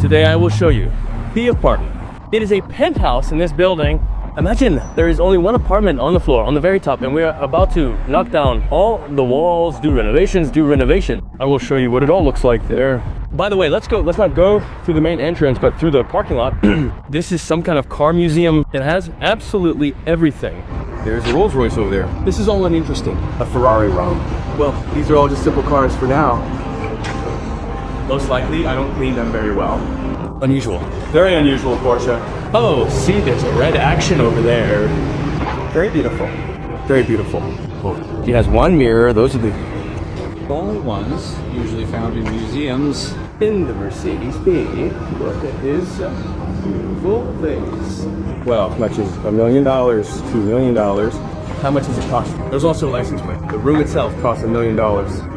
Today I will show you the apartment. It is a penthouse in this building. Imagine there is only one apartment on the floor, on the very top, and we're about to knock down all the walls, do renovation. I will show you what it all looks like there. By the way, let's not go through the main entrance, but through the parking lot. This is some kind of car museum. It has absolutely everything. There's a Rolls Royce over there. This is all uninteresting. A Ferrari round. Well, these are all just simple cars for now. Most likely, I don't clean them very well. Unusual. Very unusual Porsche. Oh, see, there's a red action over there. Very beautiful. Very beautiful. Oh, he has one mirror. Those are the only ones usually found in museums. In the Mercedes-Benz. Look at his beautiful face. Well, how much is $1 million? $2 million? How much does it cost? There's also a license plate. The room itself costs $1 million.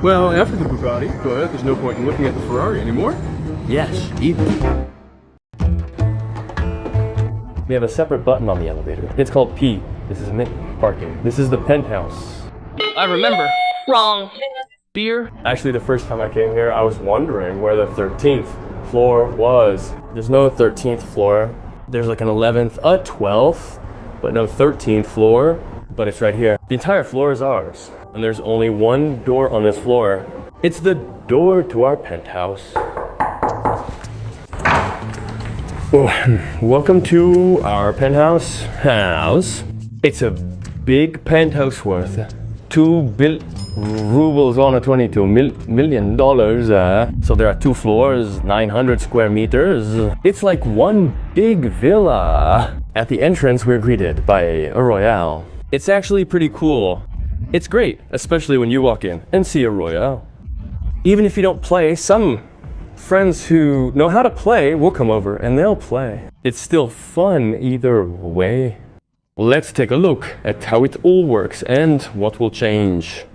Well, after the Bugatti, but there's no point in looking at the Ferrari anymore. Yes, even. We have a separate button on the elevator. It's called P. This is mid parking. This is the penthouse. I remember. Wrong. Beer. Actually, the first time I came here, I was wondering where the 13th floor was. There's no 13th floor. There's like an 11th, a 12th, but no 13th floor. But it's right here. The entire floor is ours. And there's only one door on this floor. It's the door to our penthouse. Oh, welcome to our penthouse house. It's a big penthouse worth 2 rubles on a $22 million. So there are 2 floors, 900 square meters. It's like one big villa. At the entrance, we're greeted by a Royale. It's actually pretty cool. It's great, especially when you walk in and see a Royale. Even if you don't play, some friends who know how to play will come over and they'll play. It's still fun either way. Let's take a look at how it all works and what will change.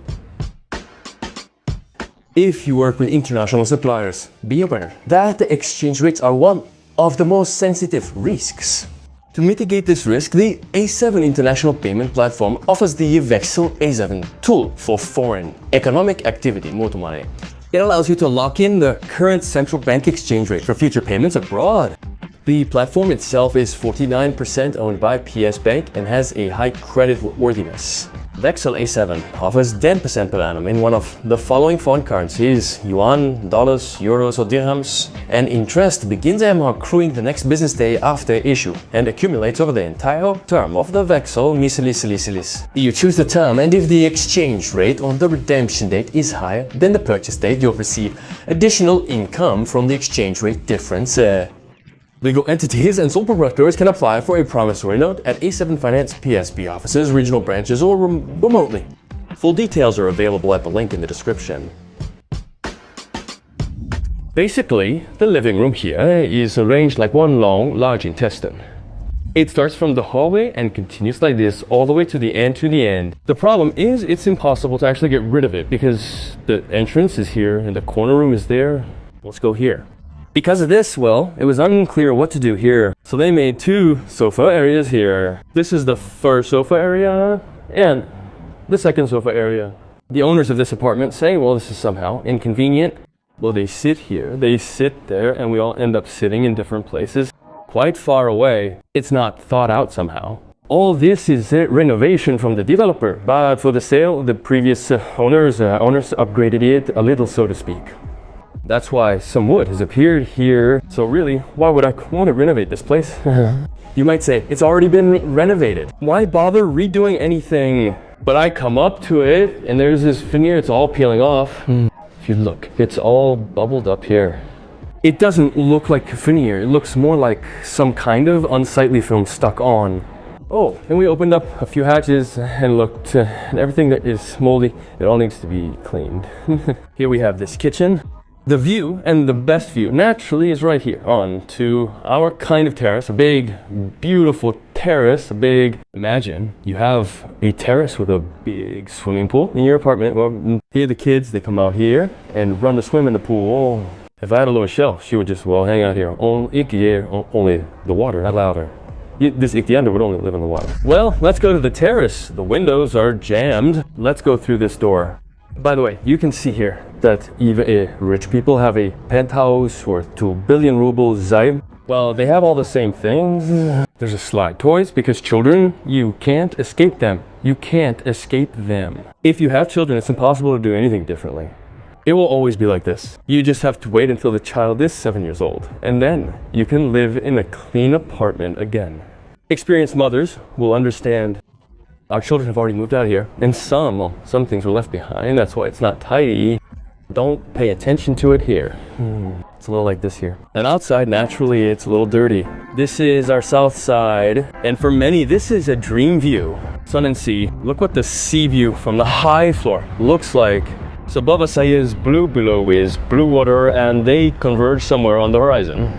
If you work with international suppliers, be aware that the exchange rates are one of the most sensitive risks. To mitigate this risk, the A7 International Payment Platform offers the Vexel A7 tool for foreign economic activity, muito money. It allows you to lock in the current central bank exchange rate for future payments abroad. The platform itself is 49% owned by PS Bank and has a high credit worthiness. Vexel A7 offers 10% per annum in one of the following foreign currencies: yuan, dollars, euros or dirhams, and interest begins accruing the next business day after issue and accumulates over the entire term of the Vexel Miscelis. You choose the term, and if the exchange rate on the redemption date is higher than the purchase date, you'll receive additional income from the exchange rate difference. Legal entities and sole proprietors can apply for a promissory note at A7 Finance PSB offices, regional branches, or remotely. Full details are available at the link in the description. Basically, the living room here is arranged like one long, large intestine. It starts from the hallway and continues like this all the way to the end. The problem is it's impossible to actually get rid of it because the entrance is here and the corner room is there. Let's go here. Because of this, well, it was unclear what to do here. So they made 2 sofa areas here. This is the first sofa area and the second sofa area. The owners of this apartment say, well, this is somehow inconvenient. Well, they sit here, they sit there, and we all end up sitting in different places quite far away. It's not thought out somehow. All this is a renovation from the developer, but for the sale, the previous owners upgraded it a little, so to speak. That's why some wood has appeared here. So really, why would I want to renovate this place? You might say, it's already been renovated. Why bother redoing anything? But I come up to it and there's this veneer, it's all peeling off. If you look, it's all bubbled up here. It doesn't look like veneer, it looks more like some kind of unsightly film stuck on. Oh, and we opened up a few hatches and looked, and everything that is moldy, it all needs to be cleaned. Here we have this kitchen. The view, and the best view, naturally, is right here on to our kind of terrace, a big, beautiful terrace, imagine you have a terrace with a big swimming pool in your apartment. Well, here the kids, they come out here and run to swim in the pool. If I had a little shelf, she would just, well, hang out here. Only the water, not louder. This Ichthyander would only live in the water. Well, let's go to the terrace. The windows are jammed. Let's go through this door. By the way, you can see here, that even rich people have a penthouse worth 2 billion rubles zaim. Well, they have all the same things. There's a slide toys because children, you can't escape them. You can't escape them. If you have children, it's impossible to do anything differently. It will always be like this. You just have to wait until the child is 7 years old, and then you can live in a clean apartment again. Experienced mothers will understand our children have already moved out of here, and some things were left behind. That's why it's not tidy. Don't pay attention to it here. It's a little like this here. And outside, naturally, it's a little dirty. This is our south side, and for many, this is a dream view. Sun and sea. Look what the sea view from the high floor looks like. So above us is blue, below is blue water, and they converge somewhere on the horizon.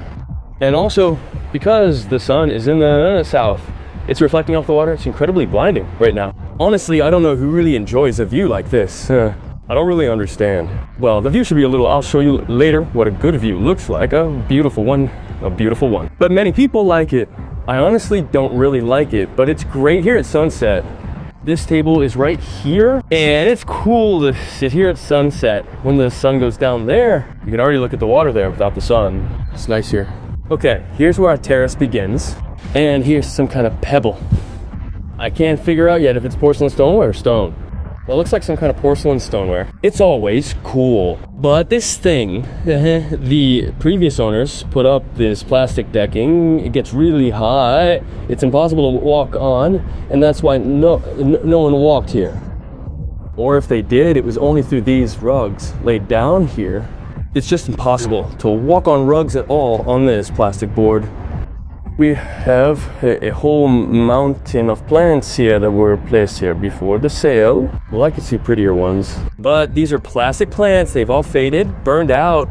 And also, because the sun is in the south, it's reflecting off the water. It's incredibly blinding right now. Honestly, I don't know who really enjoys a view like this. I don't really understand. Well, the view should be a little, I'll show you later what a good view looks like. A beautiful one, a beautiful one. But many people like it. I honestly don't really like it, but it's great here at sunset. This table is right here, and it's cool to sit here at sunset. When the sun goes down there, you can already look at the water there without the sun. It's nice here. Okay, here's where our terrace begins, and here's some kind of pebble. I can't figure out yet if it's porcelain stoneware or stone. Well, it looks like some kind of porcelain stoneware. It's always cool. But this thing, the previous owners put up this plastic decking. It gets really high. It's impossible to walk on, and that's why no one walked here. Or if they did, it was only through these rugs laid down here. It's just impossible to walk on rugs at all on this plastic board. We have a whole mountain of plants here that were placed here before the sale. Well, I could see prettier ones. But these are plastic plants. They've all faded, burned out.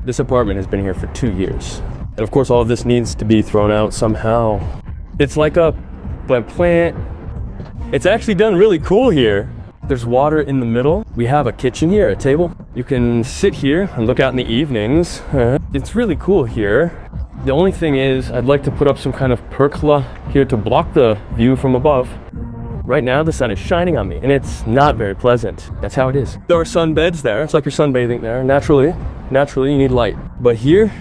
This apartment has been here for 2 years. And of course, all of this needs to be thrown out somehow. It's like a plant. It's actually done really cool here. There's water in the middle. We have a kitchen here, a table. You can sit here and look out in the evenings. It's really cool here. The only thing is, I'd like to put up some kind of pergola here to block the view from above. Right now, the sun is shining on me, and it's not very pleasant. That's how it is. There are sunbeds there. It's like you're sunbathing there. Naturally, you need light. But here,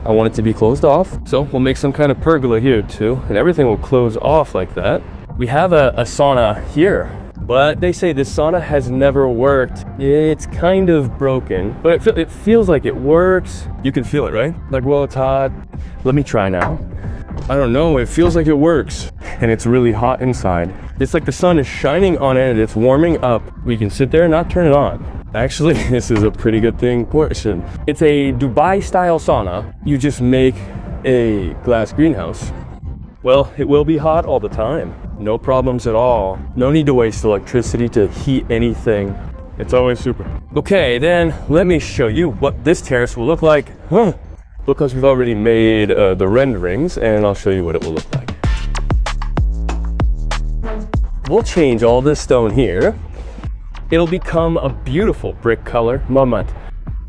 I want it to be closed off. So we'll make some kind of pergola here too, and everything will close off like that. We have a sauna here, but they say this sauna has never worked. It's kind of broken, but it feels like it works. You can feel it, right? Like, well, it's hot. Let me try now. I don't know, it feels like it works. And it's really hot inside. It's like the sun is shining on it and it's warming up. We can sit there and not turn it on. Actually, this is a pretty good thing. It's a Dubai style sauna. You just make a glass greenhouse. Well, it will be hot all the time. No problems at all. No need to waste electricity to heat anything. It's always super. Okay, then let me show you what this terrace will look like. Because we've already made the renderings, and I'll show you what it will look like. We'll change all this stone here. It'll become a beautiful brick color. Moment.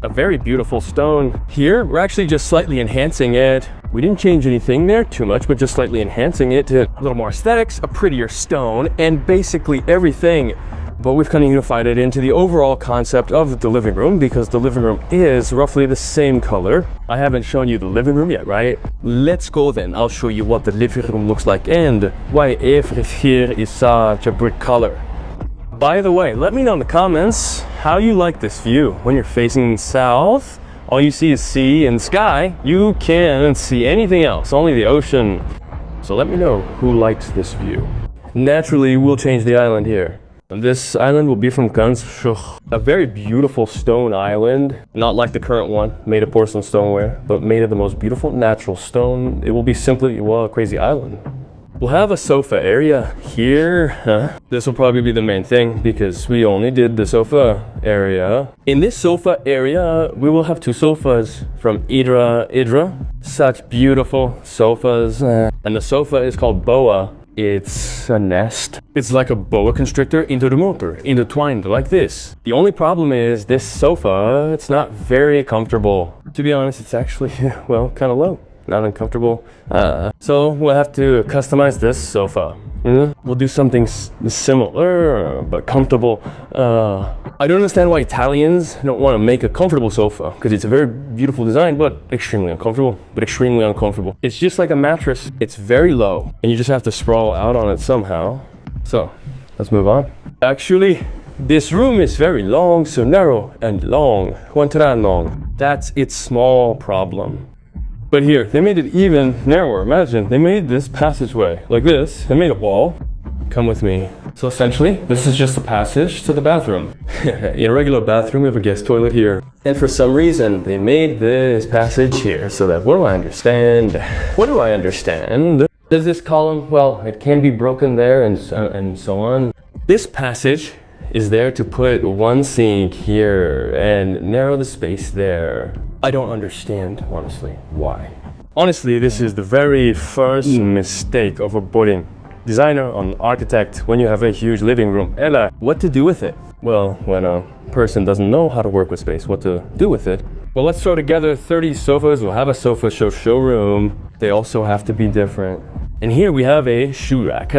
A very beautiful stone. Here, we're actually just slightly enhancing it. We didn't change anything there too much, but just slightly enhancing it to a little more aesthetics, a prettier stone, and basically everything. But we've kind of unified it into the overall concept of the living room, because the living room is roughly the same color. I haven't shown you the living room yet, right? Let's go then. I'll show you what the living room looks like and why everything here is such a brick color. By the way, let me know in the comments how you like this view. When you're facing south, all you see is sea and sky. You can't see anything else, only the ocean. So let me know who likes this view. Naturally, we'll change the island here. This island will be from Ganzschuch, a very beautiful stone island, not like the current one, made of porcelain stoneware, but made of the most beautiful natural stone. It will be simply, well, a crazy island. We'll have a sofa area here. This will probably be the main thing because we only did the sofa area. In this sofa area, we will have 2 sofas from Idra. Such beautiful sofas. And the sofa is called Boa. It's a nest. It's like a boa constrictor into the motor, intertwined like this. The only problem is this sofa, it's not very comfortable. To be honest, it's actually, well, kind of low. Not uncomfortable. So we'll have to customize this sofa. We'll do something similar, but comfortable. I don't understand why Italians don't want to make a comfortable sofa, because it's a very beautiful design, but extremely uncomfortable. It's just like a mattress. It's very low, and you just have to sprawl out on it somehow. So, let's move on. Actually, this room is very long, so narrow and long. Quantità long. That's its small problem. But here, they made it even narrower. Imagine, they made this passageway like this. They made a wall. Come with me. So essentially, this is just a passage to the bathroom. In a regular bathroom, we have a guest toilet here. And for some reason, they made this passage here so that, what do I understand? Does this column, well, it can be broken there and so on. This passage is there to put one sink here and narrow the space there. I don't understand, honestly, why. Honestly, this is the very first mistake of a building designer or architect when you have a huge living room. And what to do with it? Well, when a person doesn't know how to work with space, what to do with it? Well, let's throw together 30 sofas. We'll have a sofa showroom. They also have to be different. And here we have a shoe rack.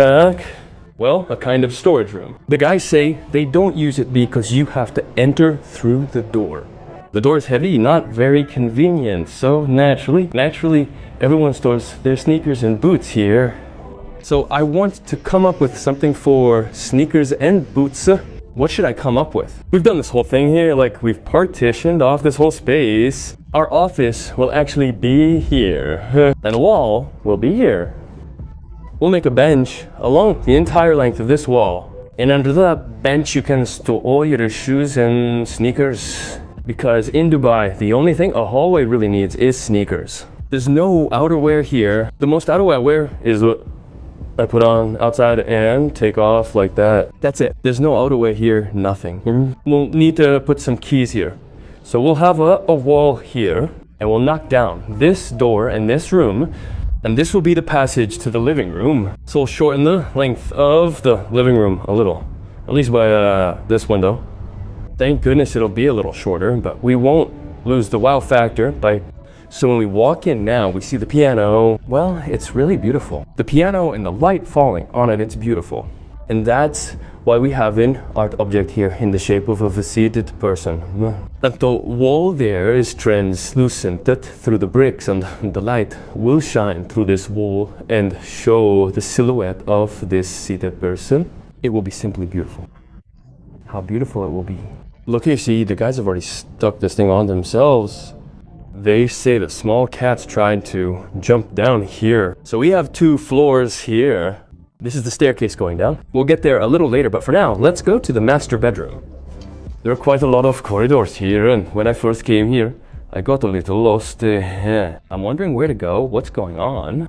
Well, a kind of storage room. The guys say they don't use it because you have to enter through the door. The door is heavy, not very convenient. So naturally, everyone stores their sneakers and boots here. So I want to come up with something for sneakers and boots. What should I come up with? We've done this whole thing here, like we've partitioned off this whole space. Our office will actually be here, and a wall will be here. We'll make a bench along the entire length of this wall. And under that bench, you can store all your shoes and sneakers. Because in Dubai, the only thing a hallway really needs is sneakers. There's no outerwear here. The most outerwear I wear is what I put on outside and take off like that. That's it. There's no outerwear here, nothing. We'll need to put some keys here. So we'll have a wall here, and we'll knock down this door and this room, and this will be the passage to the living room. So we'll shorten the length of the living room a little, at least by this window. Thank goodness it'll be a little shorter, but we won't lose the wow factor by... So when we walk in now, we see the piano. Well, it's really beautiful. The piano and the light falling on it, it's beautiful. And that's why we have an art object here in the shape of a seated person. And the wall there is translucent through the bricks, and the light will shine through this wall and show the silhouette of this seated person. It will be simply beautiful. How beautiful it will be. Look, you see, the guys have already stuck this thing on themselves. They say the small cats tried to jump down here. So we have 2 floors here. This is the staircase going down. We'll get there a little later, but for now, let's go to the master bedroom. There are quite a lot of corridors here, and when I first came here, I got a little lost. I'm wondering where to go, what's going on.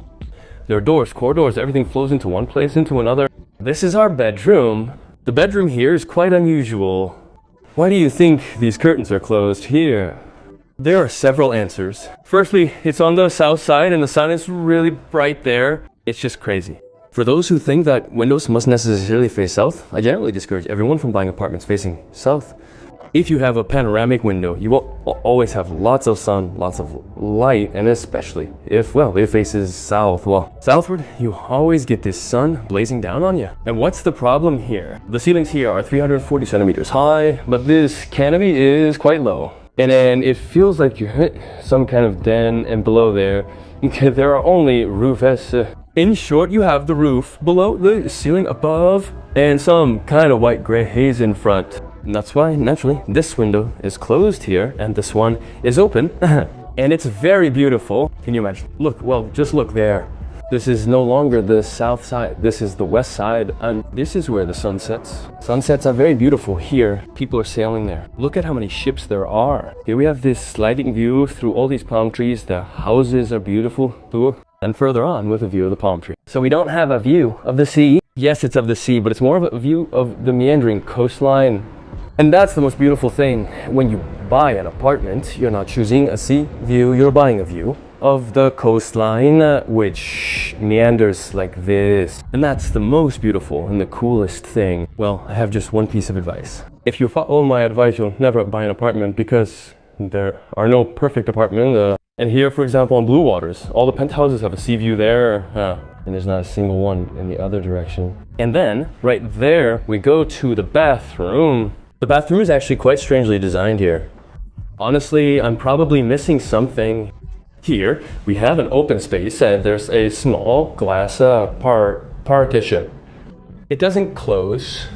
There are doors, corridors, everything flows into one place, into another. This is our bedroom. The bedroom here is quite unusual. Why do you think these curtains are closed here? There are several answers. Firstly, it's on the south side and the sun is really bright there. It's just crazy. For those who think that windows must necessarily face south, I generally discourage everyone from buying apartments facing south. If you have a panoramic window, you will always have lots of sun, lots of light, and especially if, well, it faces south. Well, southward, you always get this sun blazing down on you. And what's the problem here? The ceilings here are 340 centimeters high, but this canopy is quite low. And then it feels like you hit some kind of den, and below there, there are only roofs. In short, you have the roof below, the ceiling above, and some kind of white-gray haze in front. And that's why, naturally, this window is closed here, and this one is open. And it's very beautiful. Can you imagine? Look, well, just look there. This is no longer the south side. This is the west side, and this is where the sun sets. Sunsets are very beautiful here. People are sailing there. Look at how many ships there are. Here we have this sliding view through all these palm trees. The houses are beautiful. And further on with a view of the palm tree. So we don't have a view of the sea. Yes, it's of the sea, but it's more of a view of the meandering coastline. And that's the most beautiful thing. When you buy an apartment, you're not choosing a sea view, you're buying a view of the coastline, which meanders like this. And that's the most beautiful and the coolest thing. Well, I have just one piece of advice. If you follow my advice, you'll never buy an apartment, because there are no perfect apartments. And here, for example, on Blue Waters, all the penthouses have a sea view there. and there's not a single one in the other direction. And then, right there, we go to the bathroom. The bathroom is actually quite strangely designed here. Honestly, I'm probably missing something. Here, we have an open space and there's a small glass partition. It doesn't close.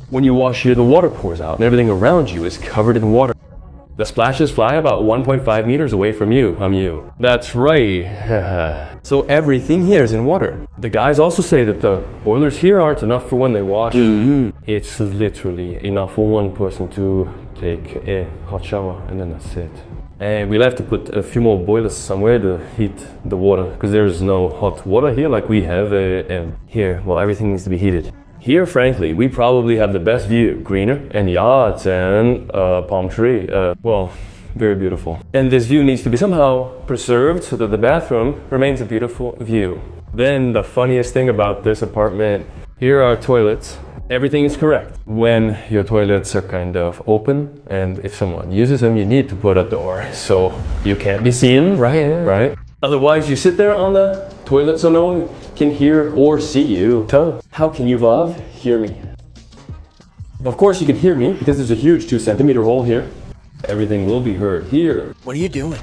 When you wash here, the water pours out and everything around you is covered in water. The splashes fly about 1.5 meters away from you. That's right. So everything here is in water. The guys also say that the boilers here aren't enough for when they wash. It's literally enough for one person to take a hot shower and then that's it. And we'll have to put a few more boilers somewhere to heat the water because there's no hot water here like we have here. Well, everything needs to be heated. Here, frankly, we probably have the best view. Greener and yachts and palm tree. Well, very beautiful. And this view needs to be somehow preserved so that the bathroom remains a beautiful view. Then the funniest thing about this apartment, here are toilets. Everything is correct. When your toilets are kind of open and if someone uses them, you need to put a door so you can't be seen, right? Otherwise, you sit there on the toilet so no one can hear or see you. How can you, Vav, hear me? Of course you can hear me because there's a huge 2-centimeter hole here. Everything will be heard here. What are you doing?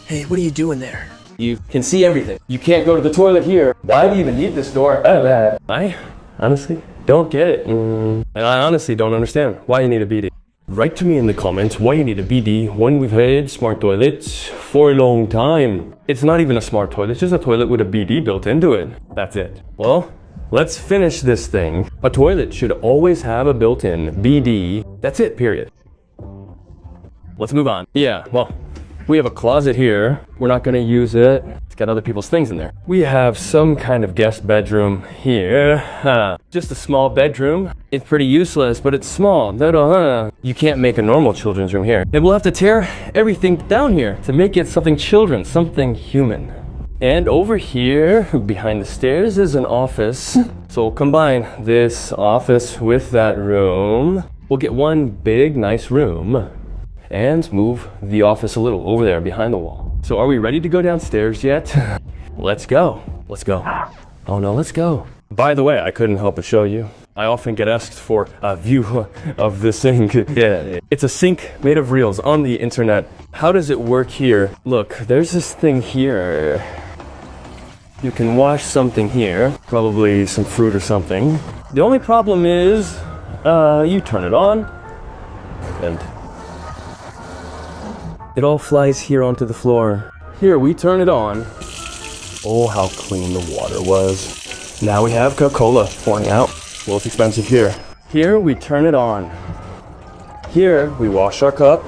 Hey, what are you doing there? You can see everything. You can't go to the toilet here. Why do you even need this door? I honestly don't get it. And I honestly don't understand why you need a BD. Write to me in the comments why you need a BD when we've had smart toilets for a long time. It's not even a smart toilet, it's just a toilet with a BD built into it. That's it. Well, let's finish this thing. A toilet should always have a built-in BD. That's it, period. Let's move on. Yeah, well, we have a closet here. We're not gonna use it. It's got other people's things in there. We have some kind of guest bedroom here. Just a small bedroom. It's pretty useless, but it's small. You can't make a normal children's room here. And we'll have to tear everything down here to make it something children's, something human. And over here, behind the stairs, is an office. So we'll combine this office with that room. We'll get one big, nice room and move the office a little over there behind the wall. So are we ready to go downstairs yet? Let's go. Let's go. Oh no, let's go. By the way, I couldn't help but show you. I often get asked for a view of the sink. Yeah, it's a sink made of reels on the internet. How does it work here? Look, there's this thing here. You can wash something here, probably some fruit or something. The only problem is, you turn it on, and it all flies here onto the floor. Here, we turn it on. Oh, how clean the water was. Now we have Coca-Cola pouring out. Well, it's expensive here. Here, we turn it on. Here, we wash our cup.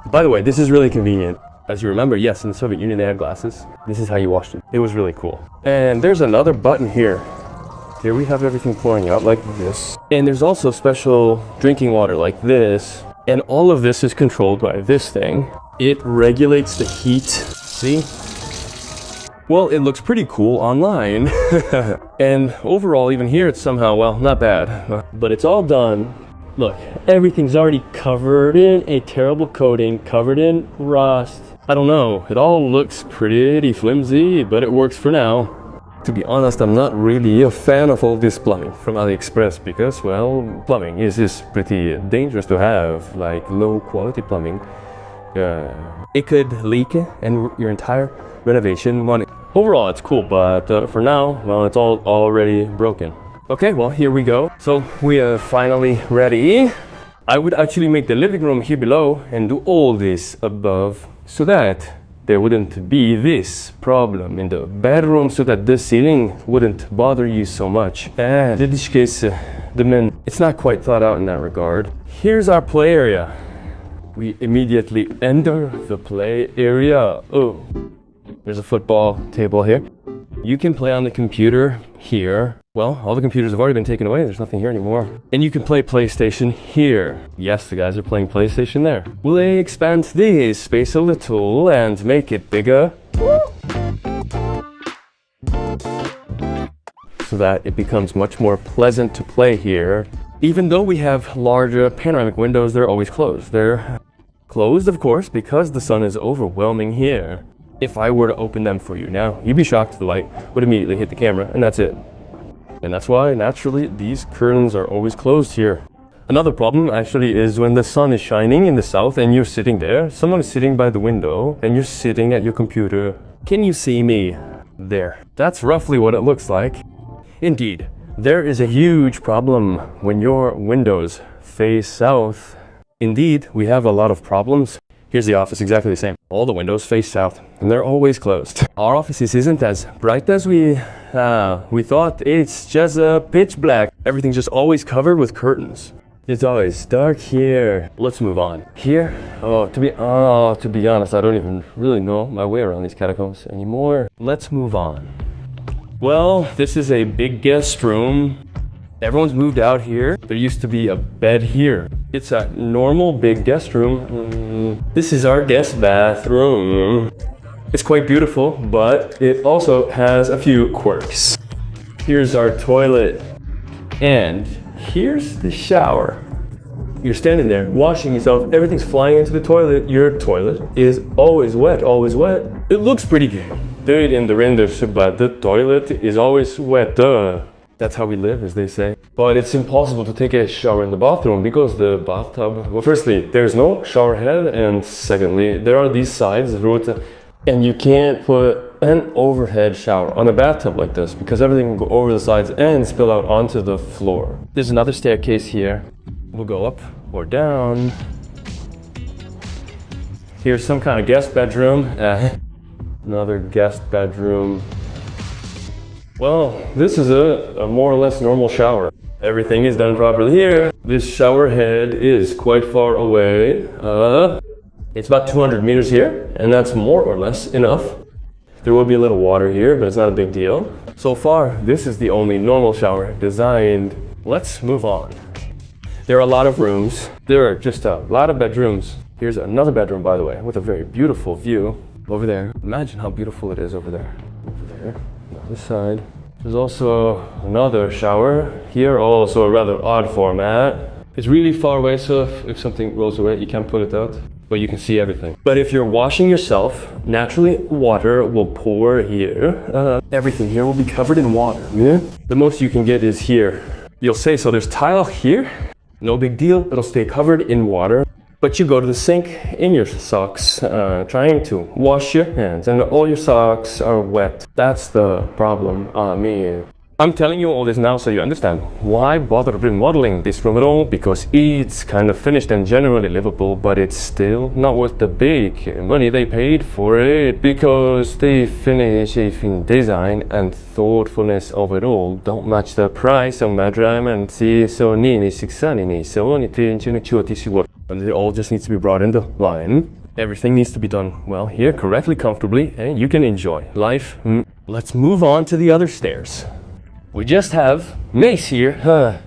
By the way, this is really convenient. As you remember, yes, in the Soviet Union, they had glasses. This is how you washed it. It was really cool. And there's another button here. Here we have everything pouring out like this. And there's also special drinking water like this. And all of this is controlled by this thing. It regulates the heat. See? Well, it looks pretty cool online. And overall, even here, it's somehow, well, not bad. But it's all done. Look, everything's already covered in a terrible coating, covered in rust. I don't know, it all looks pretty flimsy, but it works for now. To be honest, I'm not really a fan of all this plumbing from AliExpress because, well, plumbing is pretty dangerous to have, like low quality plumbing. It could leak and your entire renovation money. Overall, it's cool, but for now, well, it's all already broken. Okay, well, here we go. So we are finally ready. I would actually make the living room here below and do all this above so that there wouldn't be this problem in the bedroom, so that the ceiling wouldn't bother you so much. It's not quite thought out in that regard. Here's our play area. We immediately enter the play area. Oh, there's a football table here. You can play on the computer here. Well, all the computers have already been taken away. There's nothing here anymore. And you can play PlayStation here. Yes, the guys are playing PlayStation there. Will they expand this space a little and make it bigger? So that it becomes much more pleasant to play here. Even though we have larger panoramic windows, they're always closed. They're closed, of course, because the sun is overwhelming here. If I were to open them for you now, you'd be shocked. The light would immediately hit the camera, and that's it. And that's why, naturally, these curtains are always closed here. Another problem, actually, is when the sun is shining in the south and you're sitting there, someone is sitting by the window, and you're sitting at your computer. Can you see me? There. That's roughly what it looks like. Indeed, there is a huge problem when your windows face south. Indeed, we have a lot of problems. Here's the office, exactly the same. All the windows face south, and they're always closed. Our office isn't as bright as we thought. It's just pitch black. Everything's just always covered with curtains. It's always dark here. Let's move on. Here, to be honest, I don't even really know my way around these catacombs anymore. Let's move on. Well, this is a big guest room. Everyone's moved out here. There used to be a bed here. It's a normal big guest room. This is our guest bathroom. It's quite beautiful, but it also has a few quirks. Here's our toilet. And here's the shower. You're standing there washing yourself, everything's flying into the toilet. Your toilet is always wet, always wet. It looks pretty good. Dude, in the renders, but the toilet is always wet. That's how we live, as they say. But it's impossible to take a shower in the bathroom because the bathtub, well, firstly, there's no shower head, and secondly, there are these sides, and you can't put an overhead shower on a bathtub like this because everything will go over the sides and spill out onto the floor. There's another staircase here. We'll go up or down. Here's some kind of guest bedroom. Another guest bedroom. Well, this is a more or less normal shower. Everything is done properly here. This shower head is quite far away. It's about 200 meters here, and that's more or less enough. There will be a little water here, but it's not a big deal. So far, this is the only normal shower designed. Let's move on. There are a lot of rooms. There are just a lot of bedrooms. Here's another bedroom, by the way, with a very beautiful view over there. Imagine how beautiful it is over there. Over there, on this side. There's also another shower here, also a rather odd format. It's really far away, so if something rolls away, you can't put it out, but you can see everything. But if you're washing yourself, naturally water will pour here. Everything here will be covered in water. Yeah? The most you can get is here. You'll say, so there's tile here. No big deal, it'll stay covered in water. But you go to the sink in your socks, trying to wash your hands, and all your socks are wet. That's the problem. I'm telling you all this now so you understand why bother remodeling this room at all, because it's kind of finished and generally livable, but it's still not worth the big money they paid for it, because the finish, design and thoughtfulness of it all don't match the price of madramanti, so nini sixanini, so and it all just needs to be brought into line. Everything needs to be done well here, correctly, comfortably, and you can enjoy life. Let's move on to the other stairs. We just have maze here.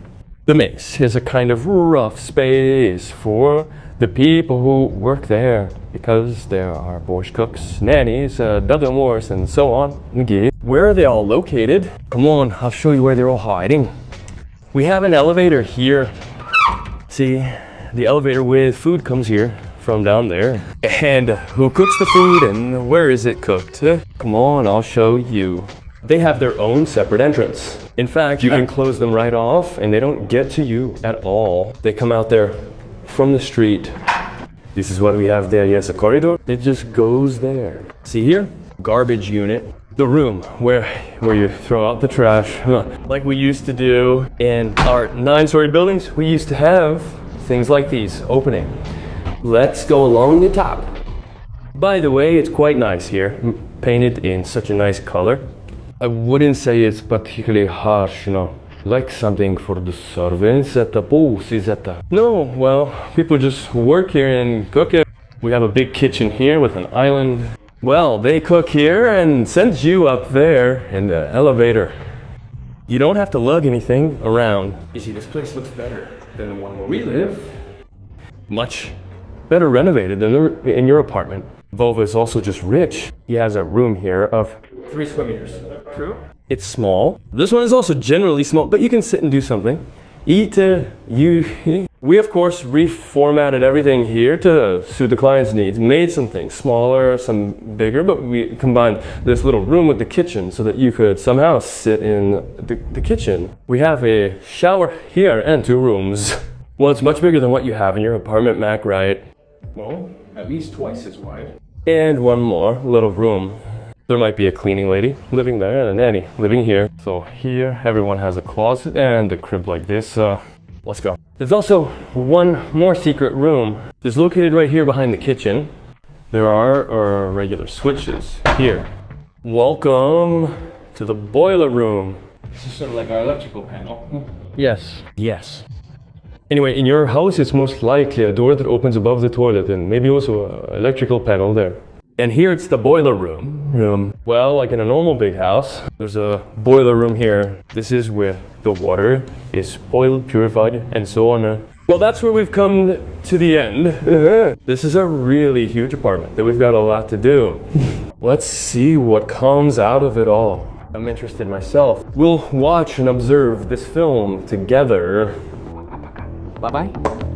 The maze is a kind of rough space for the people who work there, because there are borscht cooks, nannies, duggamores, and so on. Where are they all located? Come on, I'll show you where they're all hiding. We have an elevator here. See, the elevator with food comes here from down there. And who cooks the food and where is it cooked? Come on, I'll show you. They have their own separate entrance. In fact, you can close them right off and they don't get to you at all. They come out there from the street. This is what we have there. Yes, a corridor. It just goes there. See here? Garbage unit. The room where you throw out the trash. Like we used to do in our 9-story buildings. We used to have things like these opening. Let's go along the top. By the way, it's quite nice here. Painted in such a nice color. I wouldn't say it's particularly harsh, like something for the servants at the booth is at the... No, well, people just work here and cook it. We have a big kitchen here with an island. Well, they cook here and send you up there in the elevator. You don't have to lug anything around. You see, this place looks better than the one where we live. Much better renovated than in your apartment. Vova is also just rich. He has a room here of 3 square meters. True. It's small. This one is also generally small, but you can sit and do something. Eat, We of course reformatted everything here to suit the client's needs, made some things smaller, some bigger, but we combined this little room with the kitchen so that you could somehow sit in the kitchen. We have a shower here and 2 rooms. Well, it's much bigger than what you have in your apartment, Mac, right? Well, at least twice as wide. And one more little room. There might be a cleaning lady living there and a nanny living here. So here, everyone has a closet and a crib like this. Let's go. There's also one more secret room. It's located right here behind the kitchen. There are regular switches here. Welcome to the boiler room. This is sort of like our electrical panel. Yes. Yes. Anyway, in your house, it's most likely a door that opens above the toilet and maybe also an electrical panel there. And here it's the boiler room. Well, like in a normal big house, there's a boiler room here. This is where the water is boiled, purified, and so on. Well, that's where we've come to the end. This is a really huge apartment that we've got a lot to do. Let's see what comes out of it all. I'm interested myself. We'll watch and observe this film together. Bye-bye.